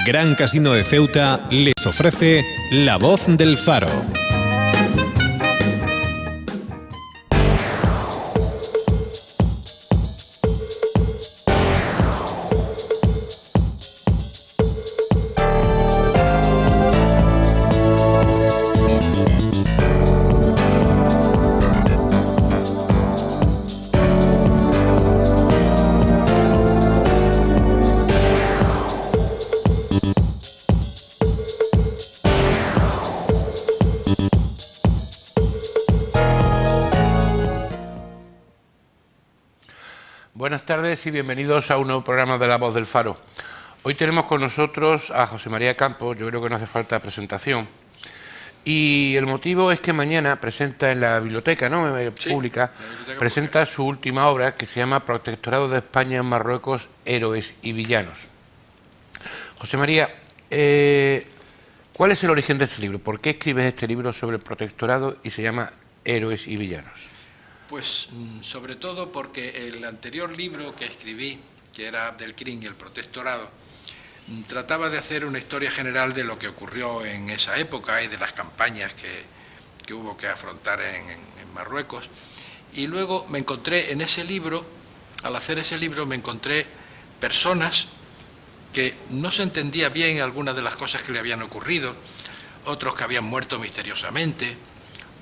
Gran Casino de Ceuta les ofrece La Voz del Faro. Buenas tardes y bienvenidos a un nuevo programa de La Voz del Faro. Hoy tenemos con nosotros a José María Campos, yo creo que no hace falta presentación. Y el motivo es que mañana presenta en la biblioteca pública, presenta su última obra que se llama Protectorado de España en Marruecos, Héroes y Villanos. José María, ¿cuál es el origen de este libro? ¿Por qué escribes este libro sobre el protectorado y se llama Héroes y Villanos? Pues sobre todo porque el anterior libro que escribí, que era Abdelkrim y el protectorado, trataba de hacer una historia general de lo que ocurrió en esa época y de las campañas que hubo que afrontar en Marruecos. Y luego me encontré en ese libro, al hacer ese libro me encontré personas que no se entendía bien algunas de las cosas que le habían ocurrido, otros que habían muerto misteriosamente,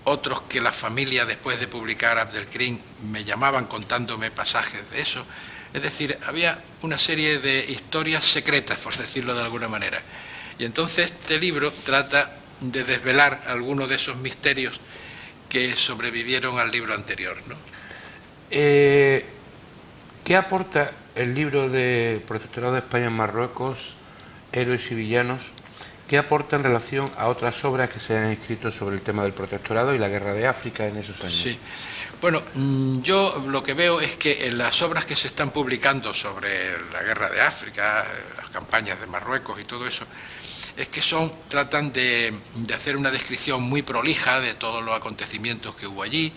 otros que la familia, después de publicar Abdelkrim, me llamaban contándome pasajes de eso. Es decir, había una serie de historias secretas, por decirlo de alguna manera. Y entonces este libro trata de desvelar algunos de esos misterios que sobrevivieron al libro anterior, ¿no? ¿Qué aporta el libro de Protectorado de España en Marruecos, Héroes y Villanos? ¿Qué aporta en relación a otras obras que se han escrito sobre el tema del protectorado y la guerra de África en esos años? Sí. Bueno, yo lo que veo es que en las obras que se están publicando sobre la guerra de África, las campañas de Marruecos y todo eso, es que tratan de hacer una descripción muy prolija de todos los acontecimientos que hubo allí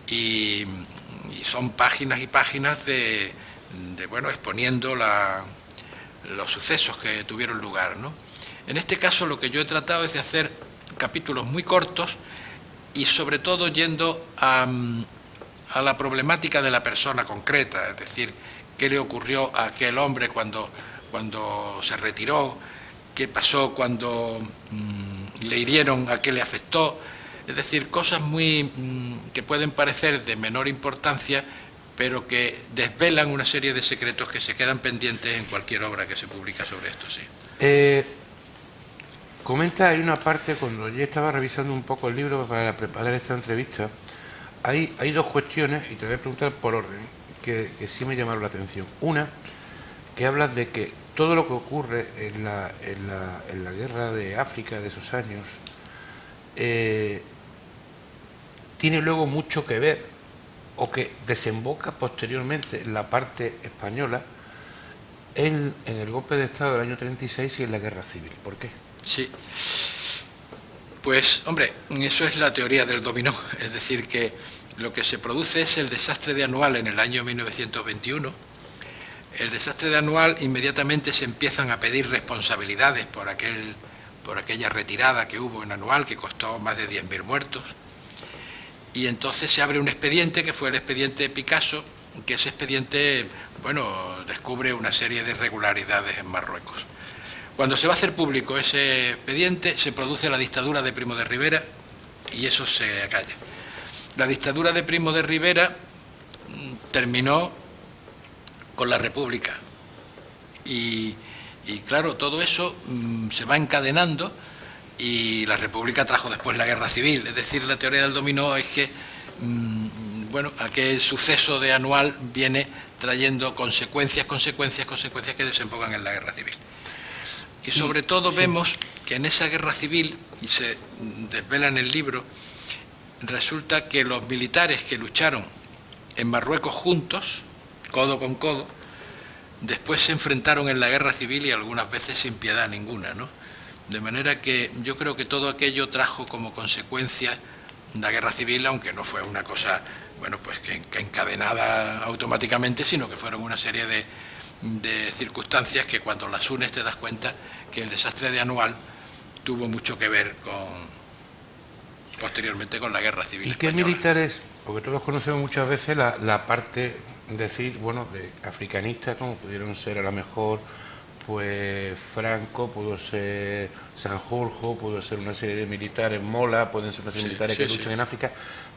y son páginas y páginas de exponiendo los sucesos que tuvieron lugar, ¿no? En este caso lo que yo he tratado es de hacer capítulos muy cortos y sobre todo yendo a la problemática de la persona concreta, es decir, qué le ocurrió a aquel hombre cuando se retiró, qué pasó cuando le hirieron, a qué le afectó, es decir, cosas que pueden parecer de menor importancia, pero que desvelan una serie de secretos que se quedan pendientes en cualquier obra que se publica sobre esto, sí. Comenta, hay una parte, cuando yo estaba revisando un poco el libro para preparar esta entrevista, hay dos cuestiones, y te voy a preguntar por orden, que sí me llamaron la atención. Una, que hablas de que todo lo que ocurre en la guerra de África de esos años tiene luego mucho que ver, o que desemboca posteriormente en la parte española, en el golpe de Estado del año 36 y en la guerra civil. ¿Por qué? Sí, pues hombre, eso es la teoría del dominó, es decir, que lo que se produce es el desastre de Anual en el año 1921. El desastre de Anual, inmediatamente se empiezan a pedir responsabilidades por aquella retirada que hubo en Anual, que costó más de 10.000 muertos, y entonces se abre un expediente, que fue el expediente Picasso, que ese expediente, descubre una serie de irregularidades en Marruecos. Cuando se va a hacer público ese expediente, se produce la dictadura de Primo de Rivera y eso se acalla. La dictadura de Primo de Rivera terminó con la República y claro, todo eso se va encadenando y la República trajo después la guerra civil. Es decir, la teoría del dominó es que aquel suceso de Anual viene trayendo consecuencias que desembocan en la guerra civil. Y sobre todo vemos que en esa guerra civil, y se desvela en el libro, resulta que los militares que lucharon en Marruecos juntos, codo con codo, después se enfrentaron en la guerra civil y algunas veces sin piedad ninguna, ¿no? De manera que yo creo que todo aquello trajo como consecuencia la guerra civil, aunque no fue una cosa que encadenada automáticamente, sino que fueron una serie de circunstancias que cuando las unes te das cuenta que el desastre de Anual tuvo mucho que ver posteriormente con la Guerra Civil ¿Y Española. qué militares? Porque todos conocemos muchas veces la parte, decir, bueno, de africanista, como pudieron ser a lo mejor, pues Franco, pudo ser Sanjurjo, pudo ser una serie de militares, Mola, pueden ser una serie de militares que luchan en África,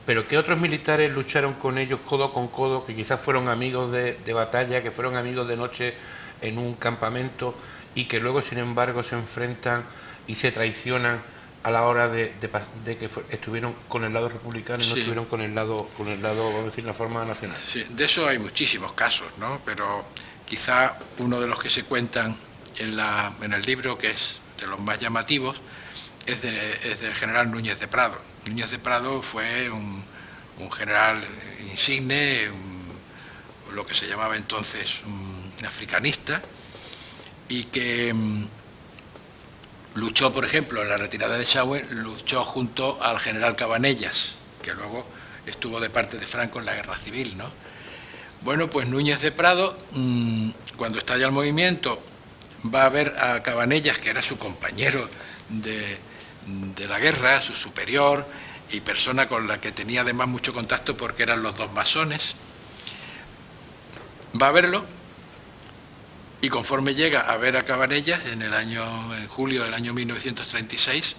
pero ¿qué otros militares lucharon con ellos codo con codo, que quizás fueron amigos de batalla, que fueron amigos de noche en un campamento y que luego, sin embargo, se enfrentan y se traicionan a la hora de que estuvieron con el lado republicano y no estuvieron con el lado, vamos a decir, la forma nacional? Sí, de eso hay muchísimos casos, ¿no? Pero quizá uno de los que se cuentan en el libro, que es de los más llamativos, es del general Núñez de Prado. Núñez de Prado fue un general insigne, lo que se llamaba entonces un africanista, y que luchó, por ejemplo, en la retirada de Chauen, luchó junto al general Cabanellas, que luego estuvo de parte de Franco en la Guerra Civil, ¿no? Bueno, pues Núñez de Prado, cuando estalla el movimiento, va a ver a Cabanellas, que era su compañero de la guerra, su superior, y persona con la que tenía además mucho contacto porque eran los dos masones. Va a verlo, y conforme llega a ver a Cabanellas, en julio del año 1936,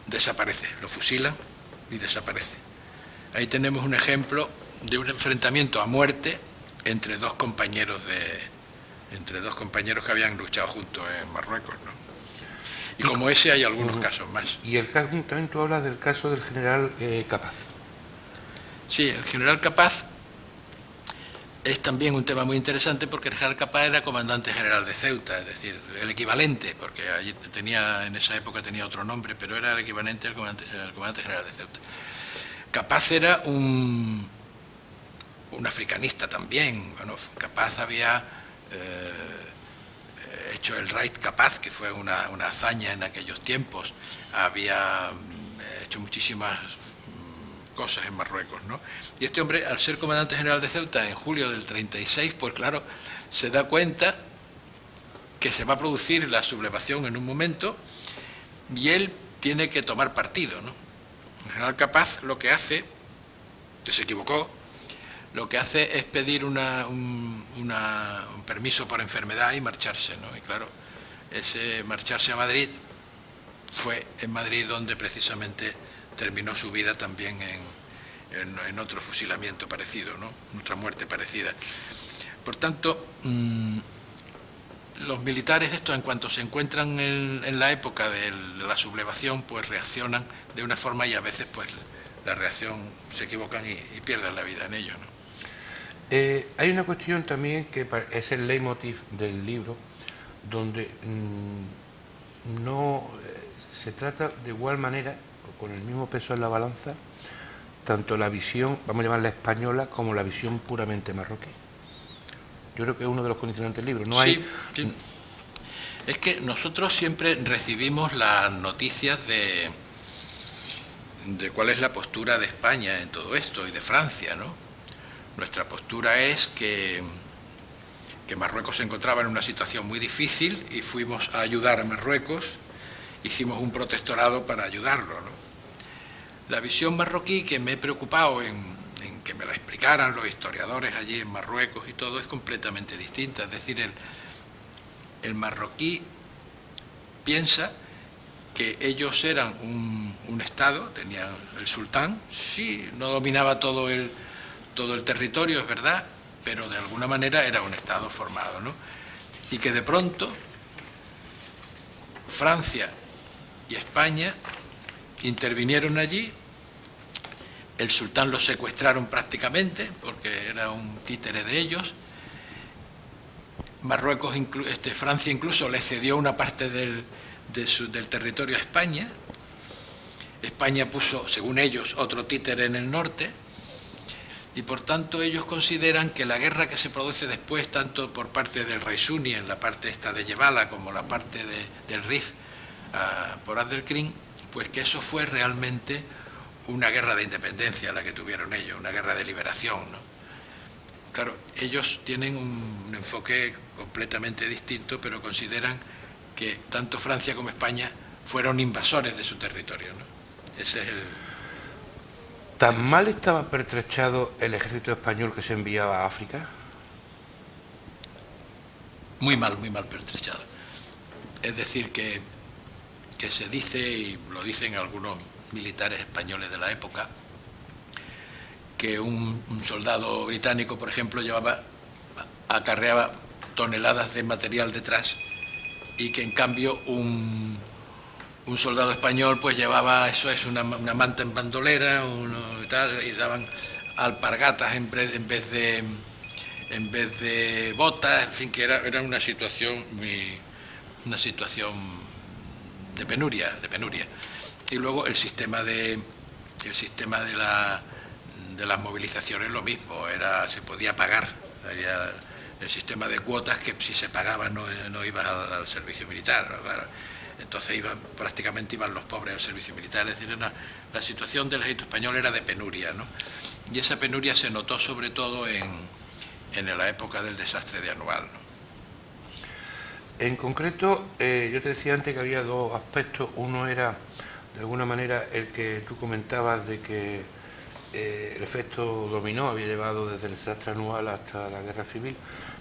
desaparece, lo fusilan y desaparece. Ahí tenemos un ejemplo de un enfrentamiento a muerte entre dos compañeros que habían luchado juntos en Marruecos, ¿no? Y como ese hay algunos casos más. Y también tú hablas del caso del general Capaz. Sí, el general Capaz es también un tema muy interesante porque el general Capaz era comandante general de Ceuta, es decir, el equivalente, porque allí en esa época tenía otro nombre, pero era el equivalente al comandante general de Ceuta. Capaz era un africanista también. Bueno, Capaz había hecho el Raid Capaz, que fue una hazaña en aquellos tiempos. Había hecho muchísimas cosas en Marruecos, ¿no? Y este hombre, al ser comandante general de Ceuta en julio del 36, pues claro, se da cuenta que se va a producir la sublevación en un momento y él tiene que tomar partido, ¿no? El general Capaz lo que hace, que se equivocó, lo que hace es pedir un permiso por enfermedad y marcharse, ¿no? Y claro, ese marcharse a Madrid fue en Madrid donde precisamente terminó su vida también en otro fusilamiento parecido, ¿no? Otra muerte parecida. Por tanto, los militares estos, en cuanto se encuentran en la época de la sublevación, pues reaccionan de una forma y a veces pues la reacción se equivocan y pierden la vida en ello, ¿no? Hay una cuestión también que es el leitmotiv del libro, donde no se trata de igual manera, con el mismo peso en la balanza, tanto la visión, vamos a llamarla española, como la visión puramente marroquí. Yo creo que es uno de los condicionantes del libro. Sí. Es que nosotros siempre recibimos las noticias de cuál es la postura de España en todo esto y de Francia, ¿no? Nuestra postura es que Marruecos se encontraba en una situación muy difícil y fuimos a ayudar a Marruecos, hicimos un protectorado para ayudarlo, ¿no? La visión marroquí, que me he preocupado en que me la explicaran los historiadores allí en Marruecos y todo, es completamente distinta. Es decir, el marroquí piensa que ellos eran un estado, tenían el sultán, sí, no dominaba todo el territorio, es verdad, pero de alguna manera era un estado formado, ¿no? Y que de pronto Francia y España intervinieron allí, el sultán los secuestraron prácticamente, porque era un títere de ellos. Francia incluso le cedió una parte del territorio a España. España puso, según ellos, otro títere en el norte, y por tanto ellos consideran que la guerra que se produce después, tanto por parte del rey Suni en la parte esta de Yebala como la parte del Rif por Abdelkrim, pues que eso fue realmente una guerra de independencia la que tuvieron ellos, una guerra de liberación, ¿no? Claro, ellos tienen un enfoque completamente distinto, pero consideran que tanto Francia como España fueron invasores de su territorio, ¿no? Ese es el... ¿Tan mal estaba pertrechado el ejército español que se enviaba a África? muy mal pertrechado. Es decir, que se dice, y lo dicen algunos militares españoles de la época, que un soldado británico, por ejemplo, acarreaba toneladas de material detrás, y que en cambio un soldado español pues llevaba, eso es, una manta en bandolera, y daban alpargatas en vez de botas, en fin, que era una situación de penuria. Y luego el sistema de las movilizaciones, lo mismo, se podía pagar. Había el sistema de cuotas, que si se pagaba no ibas al servicio militar, ¿no? Claro. Entonces prácticamente iban los pobres al servicio militar. Es decir, la situación del ejército español era de penuria, ¿no? Y esa penuria se notó sobre todo en la época del desastre de Anual, ¿no? En concreto, yo te decía antes que había dos aspectos. Uno era, de alguna manera, el que tú comentabas de que el efecto dominó había llevado desde el desastre Anual hasta la guerra civil,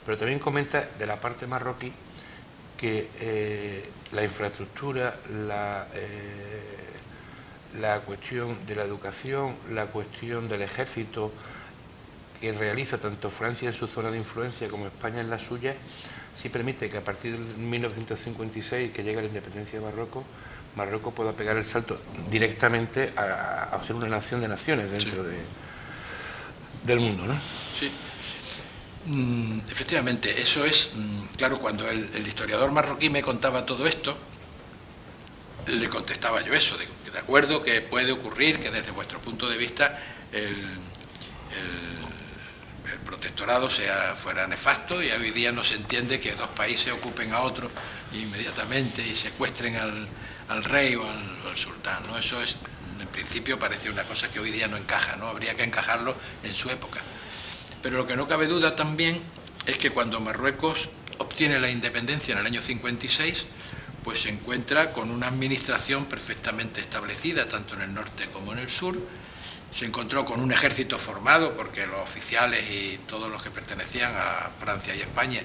pero también comenta de la parte marroquí que la infraestructura, la cuestión de la educación, la cuestión del ejército que realiza tanto Francia en su zona de influencia como España en la suya, sí permite que a partir de 1956, que llega la independencia de Marruecos pueda pegar el salto directamente a ser una nación de naciones dentro del mundo, ¿no? Sí. Efectivamente, eso es, claro, cuando el historiador marroquí me contaba todo esto, le contestaba yo eso, de acuerdo que puede ocurrir que desde vuestro punto de vista el protectorado fuera nefasto, y hoy día no se entiende que dos países ocupen a otro inmediatamente y secuestren al rey o al sultán, ¿no? Eso es, en principio, parece una cosa que hoy día no encaja, ¿no? Habría que encajarlo en su época. Pero lo que no cabe duda también es que cuando Marruecos obtiene la independencia en el año 56, pues se encuentra con una administración perfectamente establecida, tanto en el norte como en el sur. Se encontró con un ejército formado, porque los oficiales y todos los que pertenecían a Francia y España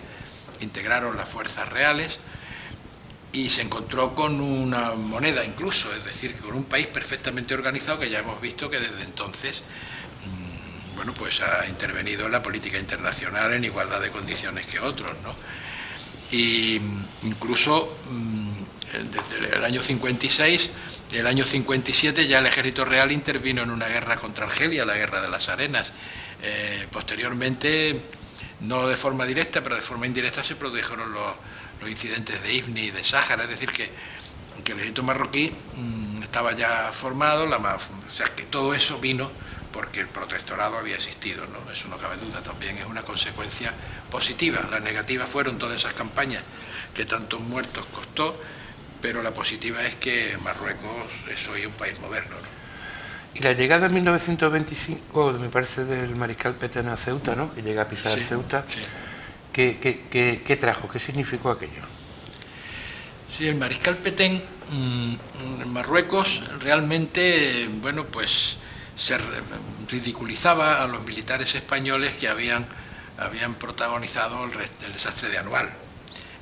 integraron las fuerzas reales, y se encontró con una moneda incluso, es decir, con un país perfectamente organizado, que ya hemos visto que desde entonces bueno, pues ha intervenido en la política internacional en igualdad de condiciones que otros, ¿no? Y incluso desde el año 56, el año 57 ya el ejército real intervino en una guerra contra Argelia, la guerra de las Arenas. Posteriormente, no de forma directa, pero de forma indirecta, se produjeron los incidentes de Ifni y de Sáhara, es decir, que el ejército marroquí estaba ya formado, o sea, que todo eso vino porque el protectorado había existido, ¿no? Eso no cabe duda, también es una consecuencia positiva. Las negativas fueron todas esas campañas que tantos muertos costó, pero la positiva es que Marruecos es hoy un país moderno, ¿no? Y la llegada en 1925, me parece, del mariscal Petén a Ceuta, ¿no? Que llega a pisar Ceuta. Sí. ¿Qué trajo? ¿Qué significó aquello? Sí, el mariscal Petén en Marruecos realmente, bueno, pues se ridiculizaba a los militares españoles que habían protagonizado el desastre de Anual.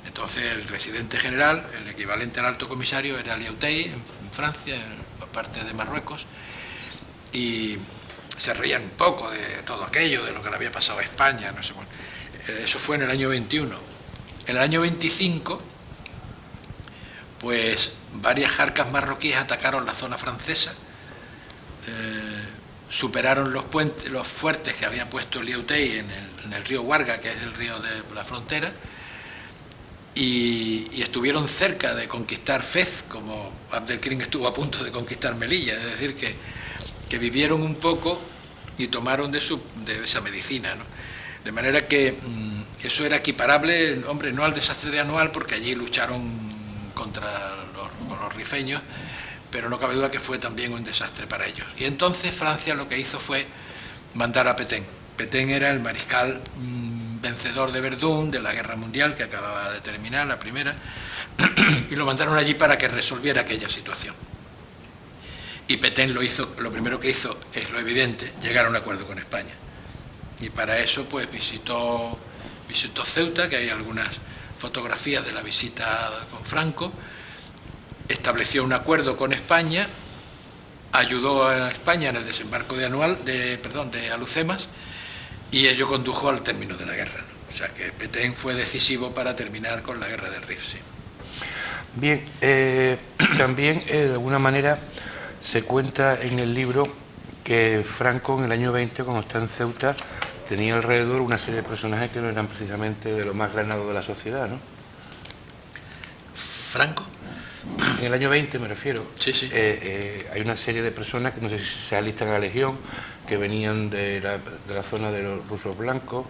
Entonces el residente general, el equivalente al alto comisario, era Lyautey, en Francia, en parte de Marruecos, y se reían un poco de todo aquello, de lo que le había pasado a España, no sé cuánto. Eso fue en el año 21. En el año 25, pues varias jarcas marroquíes atacaron la zona francesa, superaron los fuertes que había puesto Lyautey en el río Guarga, que es el río de la frontera, y estuvieron cerca de conquistar Fez, como Abdelkrim estuvo a punto de conquistar Melilla. Es decir, que vivieron un poco y tomaron de esa medicina, ¿no? De manera que eso era equiparable, hombre, no al desastre de Anual, porque allí lucharon contra los rifeños, pero no cabe duda que fue también un desastre para ellos. Y entonces Francia lo que hizo fue mandar a Petén. Petén era el mariscal vencedor de Verdún, de la Guerra Mundial, que acababa de terminar, la primera, y lo mandaron allí para que resolviera aquella situación. Y Petén lo primero que hizo, es lo evidente, llegar a un acuerdo con España. Y para eso pues visitó Ceuta, que hay algunas fotografías de la visita con Franco, estableció un acuerdo con España, ayudó a España en el desembarco de Alhucemas, y ello condujo al término de la guerra, ¿no? O sea que Petén fue decisivo para terminar con la guerra del Rif, sí. Bien, también de alguna manera se cuenta en el libro que Franco en el año 20, cuando está en Ceuta, tenía alrededor una serie de personajes que no eran precisamente de los más granados de la sociedad, ¿no? ¿Franco? En el año 20 me refiero. Sí, sí. Hay una serie de personas que no sé si se alistan a la Legión, que venían de la zona de los rusos blancos,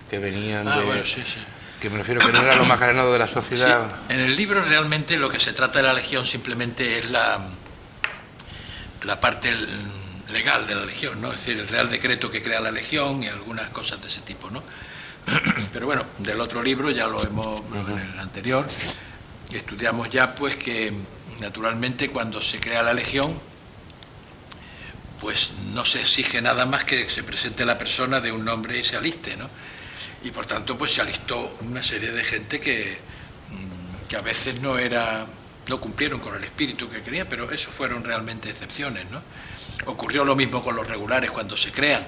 que venían Bueno, sí, sí. Que me refiero que no era lo más granado de la sociedad. Sí. En el libro realmente lo que se trata de la Legión simplemente es la parte legal de la Legión, ¿no? Es decir, el Real Decreto que crea la Legión y algunas cosas de ese tipo, ¿no? Pero bueno, del otro libro ya lo hemos, en el anterior, estudiamos ya pues que naturalmente cuando se crea la Legión pues no se exige nada más que se presente la persona de un nombre y se aliste, ¿no? Y por tanto pues se alistó una serie de gente que a veces no cumplieron con el espíritu que querían, pero eso fueron realmente excepciones, ¿no? Ocurrió lo mismo con los regulares cuando se crean,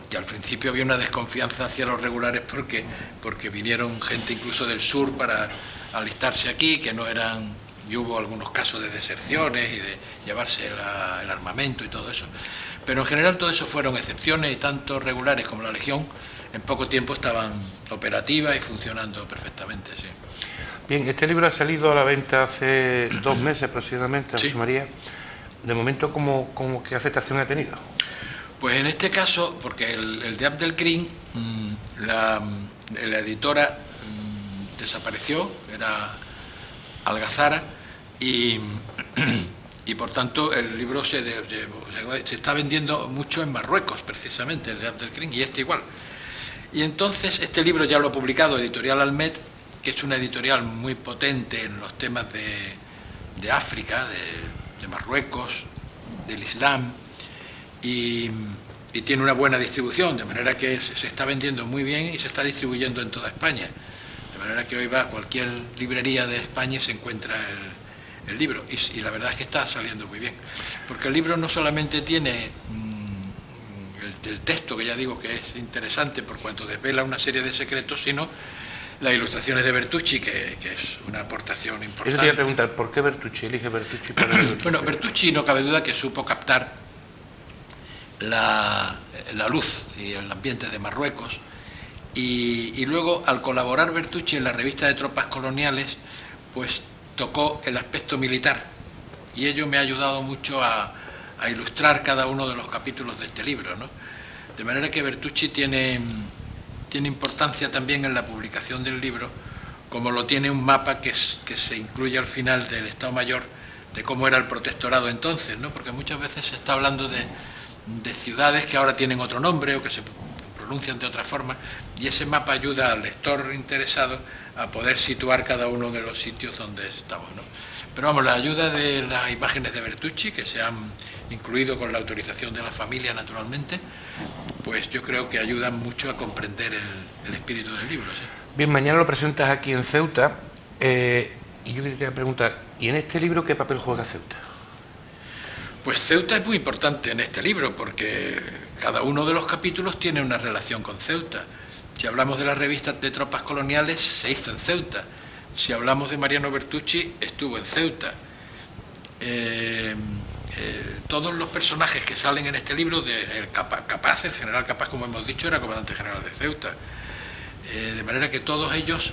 que al principio había una desconfianza hacia los regulares porque vinieron gente incluso del sur para alistarse aquí, que no eran, y hubo algunos casos de deserciones y de llevarse el armamento y todo eso. Pero en general todo eso fueron excepciones y tanto regulares como la Legión en poco tiempo estaban operativas y funcionando perfectamente, sí. Bien, este libro ha salido a la venta hace 2 meses aproximadamente, Sí. José María. De momento, ¿qué aceptación ha tenido? Pues en este caso, porque el de Abdelkrim, la editora desapareció, era Algazara, y por tanto el libro se está vendiendo mucho en Marruecos, precisamente, el de Abdelkrim, y este igual. Y entonces este libro ya lo ha publicado Editorial Almed, que es una editorial muy potente en los temas de África, de Marruecos, del Islam, y tiene una buena distribución, de manera que se está vendiendo muy bien y se está distribuyendo en toda España. De manera que hoy va a cualquier librería de España y se encuentra el libro, y la verdad es que está saliendo muy bien, porque el libro no solamente tiene el texto, que ya digo que es interesante por cuanto desvela una serie de secretos, sino las ilustraciones de Bertucci, que es una aportación importante. Eso te iba a preguntar, ¿por qué Bertucci? Elige Bertucci para el... Bueno, Bertucci no cabe duda que supo captar la luz y el ambiente de Marruecos, y luego al colaborar Bertucci en la revista de tropas coloniales, pues tocó el aspecto militar, y ello me ha ayudado mucho a ilustrar cada uno de los capítulos de este libro, ¿no? De manera que Bertucci tiene importancia también en la publicación del libro, como lo tiene un mapa que se incluye al final del Estado Mayor, de cómo era el protectorado entonces, ¿no? Porque muchas veces se está hablando de ciudades que ahora tienen otro nombre o que se pronuncian de otra forma, y ese mapa ayuda al lector interesado a poder situar cada uno de los sitios donde estamos, ¿no? Pero vamos, la ayuda de las imágenes de Bertucci, que se han incluido con la autorización de la familia, naturalmente, pues yo creo que ayudan mucho a comprender el espíritu del libro, ¿sí? Bien, mañana lo presentas aquí en Ceuta, y yo quería preguntar, ¿y en este libro qué papel juega Ceuta? Pues Ceuta es muy importante en este libro, porque cada uno de los capítulos tiene una relación con Ceuta. Si hablamos de las revistas de tropas coloniales, se hizo en Ceuta. Si hablamos de Mariano Bertucci, estuvo en Ceuta. Todos los personajes que salen en este libro, el general Capaz, como hemos dicho, era comandante general de Ceuta. De manera que todos ellos,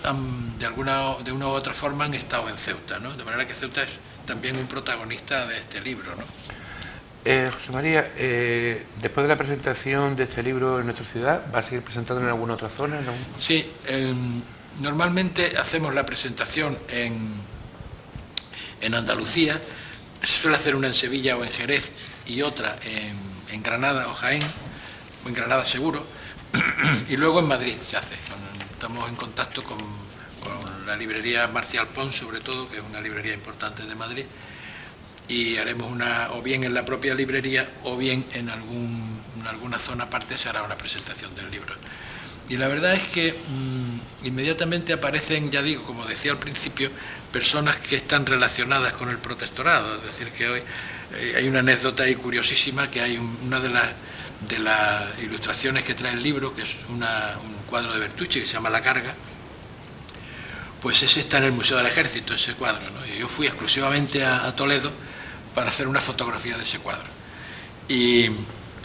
de una u otra forma, han estado en Ceuta, ¿no? De manera que Ceuta es también un protagonista de este libro, ¿no? José María, después de la presentación de este libro en nuestra ciudad, ¿va a seguir presentándolo en alguna otra zona? Sí, normalmente hacemos la presentación en Andalucía. Se suele hacer una en Sevilla o en Jerez y otra en Granada o Jaén, o en Granada seguro. Y luego en Madrid se hace. Estamos en contacto con la librería Marcial Pons, sobre todo, que es una librería importante de Madrid, y haremos o bien en la propia librería o bien en alguna zona aparte se hará una presentación del libro. Y la verdad es que inmediatamente aparecen, ya digo, como decía al principio, personas que están relacionadas con el protectorado. Es decir, que hoy hay una anécdota ahí curiosísima, que hay una de las ilustraciones que trae el libro, que es un cuadro de Bertucci que se llama La Carga. Pues ese está en el Museo del Ejército, ese cuadro, ¿no? Y yo fui exclusivamente a Toledo para hacer una fotografía de ese cuadro. Y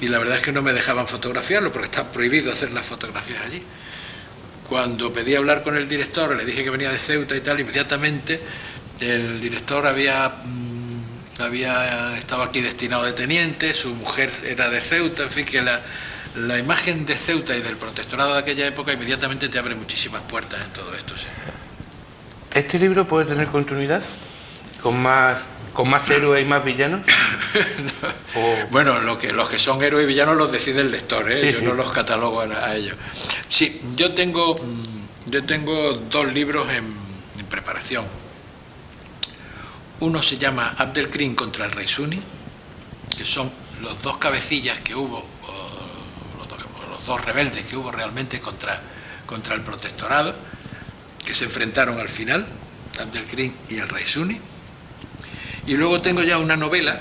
la verdad es que no me dejaban fotografiarlo porque está prohibido hacer las fotografías allí. Cuando pedí hablar con el director, le dije que venía de Ceuta y tal, inmediatamente el director había estado aquí destinado de teniente, su mujer era de Ceuta, en fin, que la imagen de Ceuta y del protectorado de aquella época inmediatamente te abre muchísimas puertas en todo esto, sí. ¿Este libro puede tener continuidad? ¿Con más héroes y más villanos? No. Bueno, los que son héroes y villanos los decide el lector, ¿eh? Sí, yo no los catalogo a ellos. Sí, yo tengo 2 libros en preparación. Uno se llama Abdelkrim contra el rey Suni, que son los 2 cabecillas que hubo, los 2 rebeldes que hubo realmente contra el protectorado, que se enfrentaron al final, Abdelkrim y el rey Suni. Y luego tengo ya una novela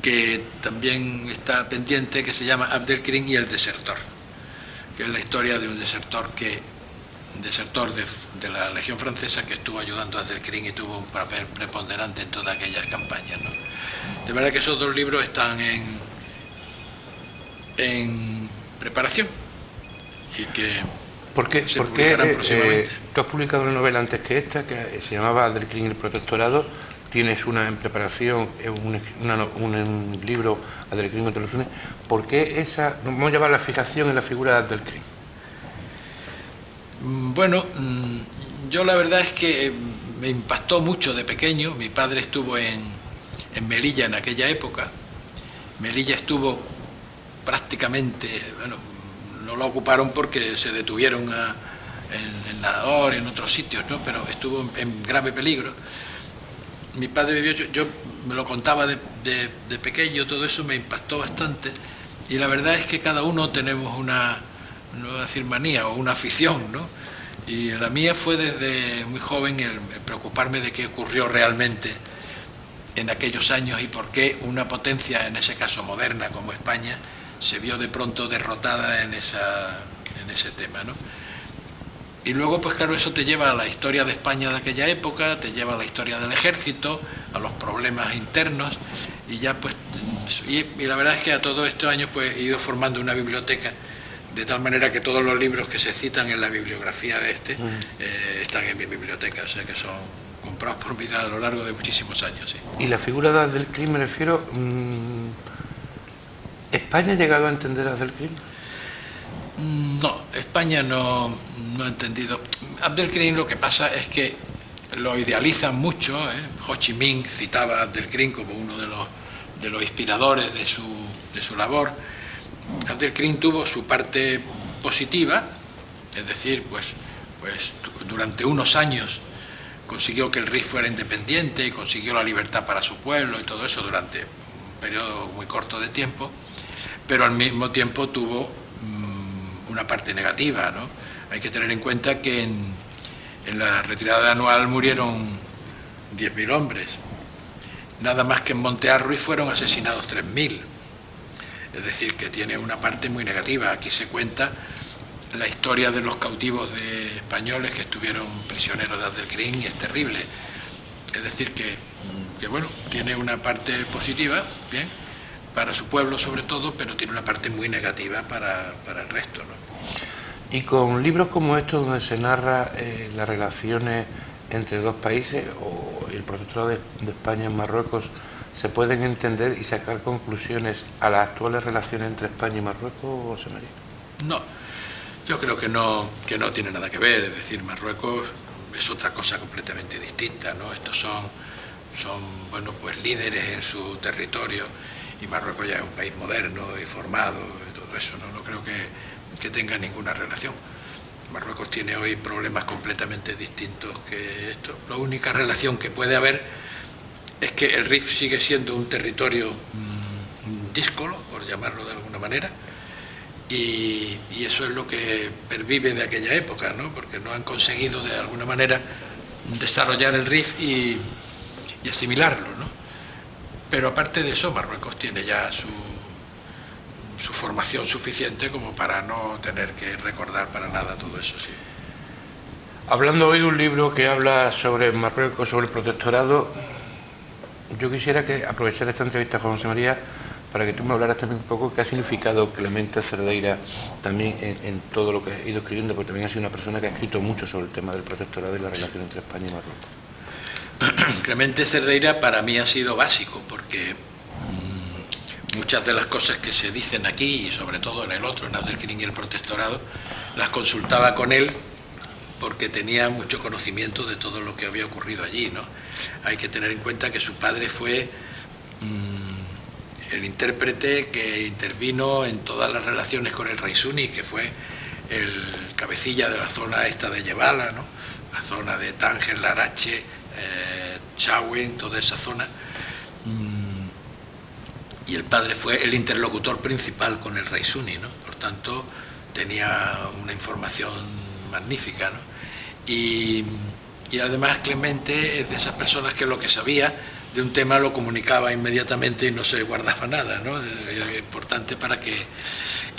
que también está pendiente, que se llama Abdelkrim y el desertor, que es la historia de un desertor de la Legión Francesa que estuvo ayudando a Abdelkrim y tuvo un papel preponderante en todas aquellas campañas, ¿no? De manera que esos 2 libros están en preparación y que se publicarán próximamente. Tú has publicado una novela antes que esta, que se llamaba Abdelkrim y el protectorado. Tienes una en preparación, un libro, Abdelkrim contra los Suni. ¿Por qué esa, vamos a llamar la fijación en la figura de Abdelkrim? Bueno, yo la verdad es que me impactó mucho de pequeño. Mi padre estuvo en Melilla en aquella época. Melilla estuvo prácticamente, bueno, no la ocuparon porque se detuvieron en Nadador, en otros sitios, ¿no? Pero estuvo en grave peligro. Mi padre vivió, yo me lo contaba de pequeño, todo eso me impactó bastante, y la verdad es que cada uno tenemos una, no voy a decir manía, o una afición, ¿no? Y la mía fue desde muy joven el preocuparme de qué ocurrió realmente en aquellos años y por qué una potencia, en ese caso moderna como España, se vio de pronto derrotada en ese tema, ¿no? Y luego, pues claro, eso te lleva a la historia de España de aquella época, te lleva a la historia del ejército, a los problemas internos, y ya pues, y la verdad es que a todos estos años pues he ido formando una biblioteca, de tal manera que todos los libros que se citan en la bibliografía de están en mi biblioteca, o sea que son comprados por mí a lo largo de muchísimos años, sí. Y la figura de Abdelkrim, me refiero, ¿España ha llegado a entender a Abdelkrim? No, España no ha entendido. Abdelkrim, lo que pasa es que lo idealizan mucho, ¿eh? Ho Chi Minh citaba a Abdelkrim como uno de los inspiradores de su labor. Abdelkrim tuvo su parte positiva, es decir, pues durante unos años consiguió que el rey fuera independiente y consiguió la libertad para su pueblo y todo eso durante un periodo muy corto de tiempo, pero al mismo tiempo tuvo una parte negativa, ¿no? Hay que tener en cuenta que en la retirada anual murieron 10.000 hombres, nada más que en Monte Arruy fueron asesinados 3.000, es decir, que tiene una parte muy negativa. Aquí se cuenta la historia de los cautivos españoles que estuvieron prisioneros de Abdelkrim y es terrible, es decir, que bueno, tiene una parte positiva, bien, para su pueblo sobre todo, pero tiene una parte muy negativa para el resto, ¿no? Y con libros como estos, donde se narra las relaciones entre 2 países, o el protectorado de España en Marruecos, ¿se pueden entender y sacar conclusiones a las actuales relaciones entre España y Marruecos, José María? No, yo creo que no tiene nada que ver, es decir, Marruecos es otra cosa completamente distinta, ¿no? Estos son bueno, pues líderes en su territorio, y Marruecos ya es un país moderno y formado y todo todo eso, ¿no? No creo que tenga ninguna relación. Marruecos tiene hoy problemas completamente distintos que esto. La única relación que puede haber es que el Rif sigue siendo un territorio díscolo, por llamarlo de alguna manera, y eso es lo que pervive de aquella época, ¿no? Porque no han conseguido de alguna manera desarrollar el Rif y asimilarlo, ¿no? Pero aparte de eso, Marruecos tiene ya su formación suficiente como para no tener que recordar para nada todo eso, sí. Hablando hoy de un libro que habla sobre Marruecos, sobre el protectorado, yo quisiera que aprovechar esta entrevista con José María para que tú me hablaras también un poco qué ha significado Clemente Cerdeira también en todo lo que ha ido escribiendo, porque también ha sido una persona que ha escrito mucho sobre el tema del protectorado y la relación entre España y Marruecos. Clemente Cerdeira para mí ha sido básico, porque muchas de las cosas que se dicen aquí, y sobre todo en el otro, en Abdelkrim y el protectorado, las consultaba con él porque tenía mucho conocimiento de todo lo que había ocurrido allí, ¿no? Hay que tener en cuenta que su padre fue el intérprete que intervino en todas las relaciones con el rey suní, que fue el cabecilla de la zona esta de Yebala, ¿no? La zona de Tánger, Larache, Chauen, toda esa zona. Y el padre fue el interlocutor principal con el rey suní, ¿no? Por tanto, tenía una información magnífica, ¿no? Y además Clemente es de esas personas que lo que sabía de un tema lo comunicaba inmediatamente y no se guardaba nada, ¿no? Es importante para que...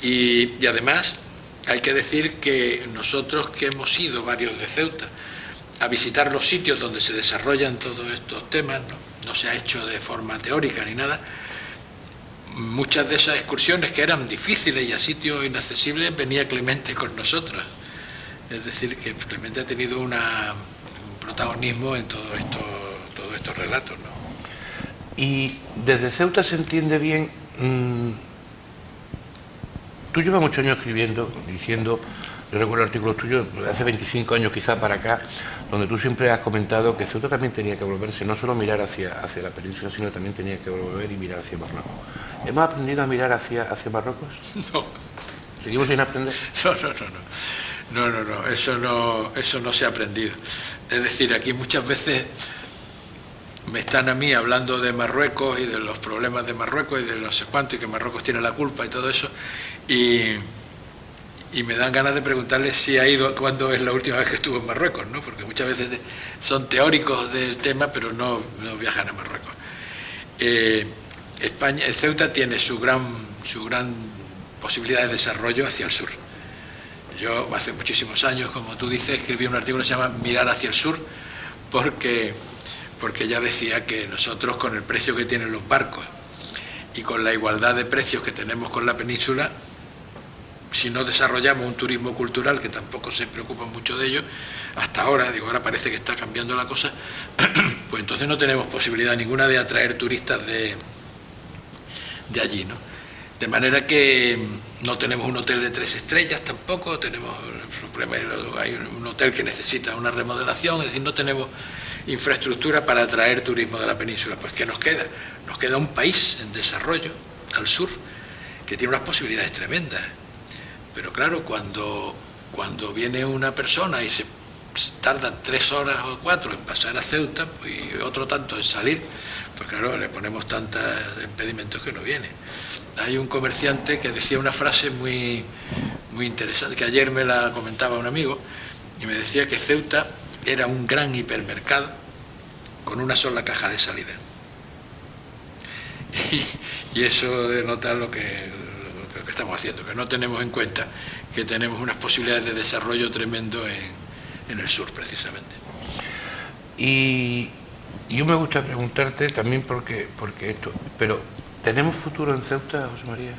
Y además hay que decir que nosotros que hemos ido, varios de Ceuta, a visitar los sitios donde se desarrollan todos estos temas, no se ha hecho de forma teórica ni nada, muchas de esas excursiones que eran difíciles y a sitios inaccesibles venía Clemente con nosotros. Es decir, que Clemente ha tenido un protagonismo en todos estos relatos, ¿no? Y desde Ceuta se entiende bien, tú llevas muchos años escribiendo, diciendo, yo recuerdo artículos tuyos hace 25 años quizá para acá, donde tú siempre has comentado que Ceuta también tenía que volverse, no solo mirar hacia la península, sino también tenía que volver y mirar hacia Marruecos. ¿Hemos aprendido a mirar hacia Marruecos? No. ¿Seguimos sin aprender? No, eso no se ha aprendido. Es decir, aquí muchas veces me están a mí hablando de Marruecos y de los problemas de Marruecos y de no sé cuánto, y que Marruecos tiene la culpa y todo eso, y me dan ganas de preguntarles si ha ido, cuándo es la última vez que estuvo en Marruecos, ¿no? Porque muchas veces son teóricos del tema, pero no viajan a Marruecos. Ceuta tiene su gran posibilidad de desarrollo hacia el sur. Yo hace muchísimos años, como tú dices, escribí un artículo que se llama Mirar hacia el sur, porque ya decía que nosotros, con el precio que tienen los barcos y con la igualdad de precios que tenemos con la península, si no desarrollamos un turismo cultural, que tampoco se preocupa mucho de ello, hasta ahora, ahora parece que está cambiando la cosa, pues entonces no tenemos posibilidad ninguna de atraer turistas de allí, ¿no? De manera que no tenemos un hotel de 3 estrellas tampoco, hay un hotel que necesita una remodelación, es decir, no tenemos infraestructura para atraer turismo de la península. Pues ¿qué nos queda? Nos queda un país en desarrollo, al sur, que tiene unas posibilidades tremendas. Pero claro, cuando viene una persona y se tarda 3 horas o 4 en pasar a Ceuta, pues, y otro tanto en salir, pues claro, le ponemos tantos impedimentos que no viene. Hay un comerciante que decía una frase muy interesante, que ayer me la comentaba un amigo, y me decía que Ceuta era un gran hipermercado con una sola caja de salida. Y eso denota lo que estamos haciendo, que no tenemos en cuenta que tenemos unas posibilidades de desarrollo tremendo en el sur, precisamente. Y yo me gusta preguntarte también porque esto, pero ¿tenemos futuro en Ceuta, José María?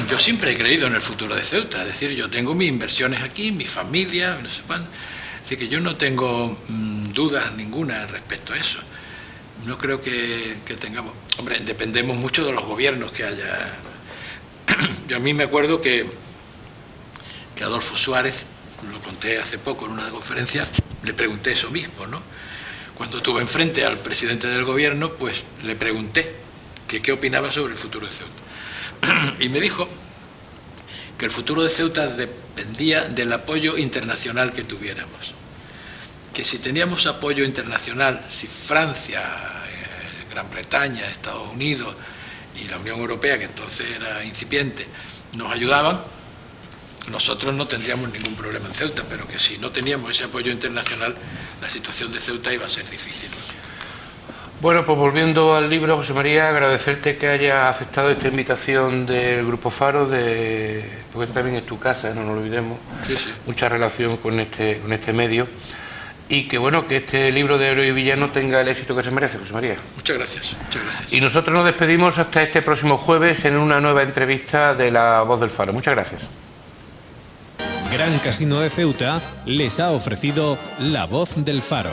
Yo siempre he creído en el futuro de Ceuta, es decir, yo tengo mis inversiones aquí, mi familia, no sé cuándo, es decir, que yo no tengo dudas ninguna respecto a eso. No creo que tengamos... Hombre, dependemos mucho de los gobiernos que haya. Yo a mí me acuerdo que Adolfo Suárez, lo conté hace poco en una conferencia, le pregunté eso mismo, ¿no? Cuando tuve enfrente al presidente del gobierno, pues le pregunté que qué opinaba sobre el futuro de Ceuta. Y me dijo que el futuro de Ceuta dependía del apoyo internacional que tuviéramos. Que si teníamos apoyo internacional, si Francia, Gran Bretaña, Estados Unidos y la Unión Europea, que entonces era incipiente, nos ayudaban, nosotros no tendríamos ningún problema en Ceuta, pero que si no teníamos ese apoyo internacional, la situación de Ceuta iba a ser difícil. Bueno, pues volviendo al libro, José María, agradecerte que hayas aceptado esta invitación del Grupo Faro, porque esta también es tu casa, no nos olvidemos, sí, sí. Mucha relación con este medio, y que bueno, que este libro de Héroe y Villano tenga el éxito que se merece, José María. Muchas gracias, muchas gracias. Y nosotros nos despedimos hasta este próximo jueves en una nueva entrevista de La Voz del Faro. Muchas gracias. Gran Casino de Ceuta les ha ofrecido La Voz del Faro.